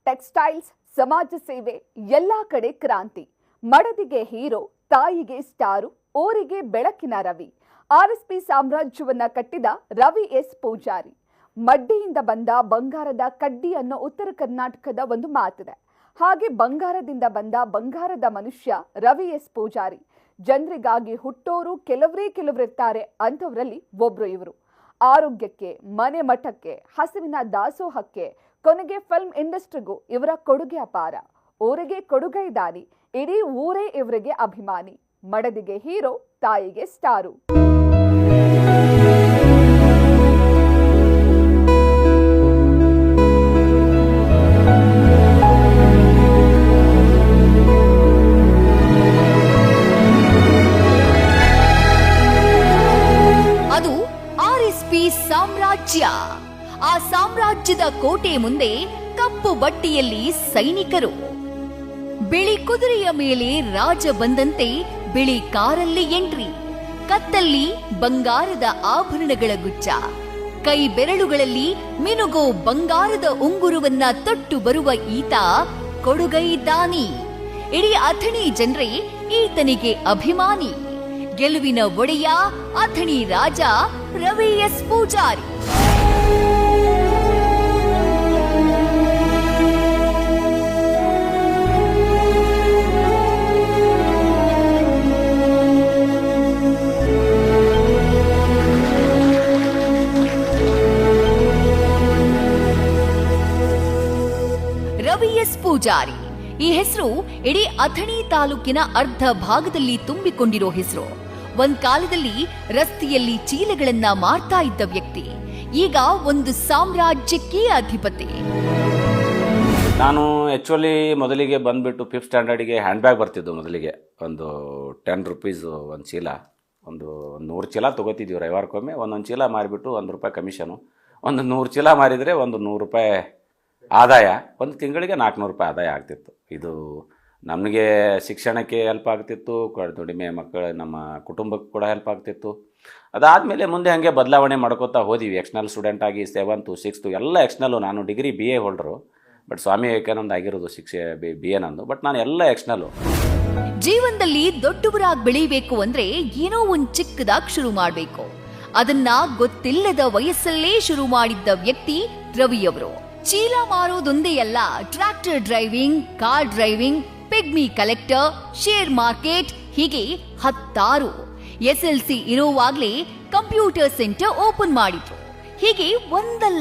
Textiles, ಸಮಾಜ ಸೇವೆ ಎಲ್ಲಾ ಕಡೆ ಕ್ರಾಂತಿ. ಮಡದಿಗೆ ಹೀರೋ, ತಾಯಿಗೆ ಸ್ಟಾರು, ಊರಿಗೆ ಬೆಳಕಿನ ರವಿ. ಆರ್ಎಸ್ಪಿ ಸಾಮ್ರಾಜ್ಯವನ್ನ ಕಟ್ಟಿದ ರವಿ ಎಸ್ ಪೂಜಾರಿ. ಮಡ್ಡಿಯಿಂದ ಬಂದ ಬಂಗಾರದ ಕಡ್ಡಿ ಅನ್ನೋ ಉತ್ತರ ಕರ್ನಾಟಕದ ಒಂದು ಮಾತಿದೆ. ಹಾಗೆ ಬಂಗಾರದಿಂದ ಬಂದ ಬಂಗಾರದ ಮನುಷ್ಯ ರವಿ ಎಸ್ ಪೂಜಾರಿ. ಜನರಿಗಾಗಿ ಹುಟ್ಟೋರು ಕೆಲವರಿರ್ತಾರೆ, ಅಂಥವರಲ್ಲಿ ಒಬ್ರು ಇವರು. ಆರೋಗ್ಯಕ್ಕೆ, ಮನೆ ಮಠಕ್ಕೆ, ಹಸಿವಿನ ದಾಸೋಹಕ್ಕೆ, ಕೊನೆಗೆ ಫಿಲ್ಮ್ ಇಂಡಸ್ಟ್ರಿಗೂ ಇವರ ಕೊಡುಗೆ ಅಪಾರ. ಊರಿಗೆ ಕೊಡುಗೆ ದಾನಿ, ಇಡೀ ಊರೇ ಇವರಿಗೆ ಅಭಿಮಾನಿ. ಮಡದಿಗೆ ಹೀರೋ, ತಾಯಿಗೆ ಸ್ಟಾರು. ಅದು ಆರ್ಎಸ್ಪಿ ಸಾಮ್ರಾಜ್ಯ. ಆ ಸಾಮ್ರಾಜ್ಯದ ಕೋಟೆ ಮುಂದೆ ಕಪ್ಪು ಬಟ್ಟೆಯಲ್ಲಿ ಸೈನಿಕರು, ಬಿಳಿ ಕುದುರೆಯ ಮೇಲೆ ರಾಜ ಬಂದಂತೆ ಬಿಳಿ ಕಾರಲ್ಲಿ ಎಂಟ್ರಿ, ಕತ್ತಲ್ಲಿ ಬಂಗಾರದ ಆಭರಣಗಳ ಗುಚ್ಛ, ಕೈ ಬೆರಳುಗಳಲ್ಲಿ ಮಿನುಗೋ ಬಂಗಾರದ ಉಂಗುರವನ್ನ ತೊಟ್ಟು ಬರುವ ಈತ ಕೊಡುಗೈ ದಾನಿ. ಇಡೀ ಅಥಣಿ ಜನರೇ ಈತನಿಗೆ ಅಭಿಮಾನಿ. ಗೆಲುವಿನ ಒಡೆಯ ಅಥಣಿ ರಾಜ ರವಿ ಎಸ್ ಪೂಜಾರಿ. ರವಿ ಎಸ್ ಪೂಜಾರಿ ಈ ಹೆಸರು ಇಡೀ ಅಥಣಿ ತಾಲೂಕಿನ ಅರ್ಧ ಭಾಗದಲ್ಲಿ ತುಂಬಿಕೊಂಡಿರೋ ಹೆಸರು. ಒಂದ್ ಕಾಲದಲ್ಲಿ ರಸ್ತೆಯಲ್ಲಿ ಚೀಲಗಳನ್ನ ಮಾರ್ತಾ ಇದ್ದ ವ್ಯಕ್ತಿ ಈಗ ಒಂದು ಸಾಮ್ರಾಜ್ಯಕ್ಕೆ ಅಧಿಪತಿ. ನಾನು ಆ್ಯಕ್ಚುಲಿ ಮೊದಲಿಗೆ ಬಂದುಬಿಟ್ಟು 5th ಸ್ಟ್ಯಾಂಡರ್ಡಿಗೆ ಹ್ಯಾಂಡ್ ಬ್ಯಾಗ್ ಬರ್ತಿದ್ದು. ಮೊದಲಿಗೆ ಒಂದು 10 ರೂಪೀಸ್ ಒಂದು ಚೀಲ, ಒಂದು 100 ಚೀಲ ತೊಗೋತಿದ್ದೀವಿ ರವಿವಾರಕ್ಕೊಮ್ಮೆ. ಒಂದೊಂದು ಚೀಲ ಮಾರಿಬಿಟ್ಟು 1 ರೂಪಾಯಿ ಕಮಿಷನು. ಒಂದು 100 ಚೀಲ ಮಾರಿದರೆ ಒಂದು 100 ರೂಪಾಯಿ ಆದಾಯ. ಒಂದು ತಿಂಗಳಿಗೆ 400 ರೂಪಾಯಿ ಆದಾಯ ಆಗ್ತಿತ್ತು. ಇದು ನಮಗೆ ಶಿಕ್ಷಣಕ್ಕೆ ಹೆಲ್ಪ್ ಆಗ್ತಿತ್ತು, ದುಡಿಮೆ ಮಕ್ಕಳು ನಮ್ಮ ಕುಟುಂಬಕ್ಕೆ ಕೂಡ ಹೆಲ್ಪ್ ಆಗ್ತಿತ್ತು. ಅದಾದಮೇಲೆ ಮುಂದೆ ಹಾಗೆ ಬದಲಾವಣೆ ಮಾಡ್ಕೋತಾ ಹೋದಿವಿ. ಎಕ್ಸ್ಟರ್ನಲ್ ಸ್ಟೂಡೆಂಟ್ ಆಗಿ 7th 6th ಎಲ್ಲ ಎಕ್ಸ್ಟರ್ನಲ್ಲು. ನಾನು degree BA holder, but Swami Vivekananda ಆಗಿರೋದು BA ನಂದು. ಬಟ್ ನಾನು ಎಲ್ಲ ಎಕ್ಸ್ಟರ್ನಲ್ಲು. ಜೀವನದಲ್ಲಿ ದೊಡ್ಡವರಾಗಿ ಬೆಳೀಬೇಕು ಅಂದ್ರೆ ಏನೋ ಒಂದು ಚಿಕ್ಕದಾಗಿ ಶುರು ಮಾಡಬೇಕು. ಅದನ್ನ ಗೊತ್ತಿಲ್ಲದ ವಯಸ್ಸಲ್ಲೇ ಶುರು ಮಾಡಿದ್ದ ವ್ಯಕ್ತಿ ರವಿಯವರು. ಚೀಲ ಮಾರೋದೊಂದೇ ಅಲ್ಲ, tractor driving, car driving, pigmy collector, share market, ಹೀಗೆ 10. SLC ಇರುವಾಗಲೇ ಕಂಪ್ಯೂಟರ್ ಸೆಂಟರ್ ಓಪನ್ ಮಾಡಿದ್ರು. ಹೀಗೆ ಒಂದಲ್ಲ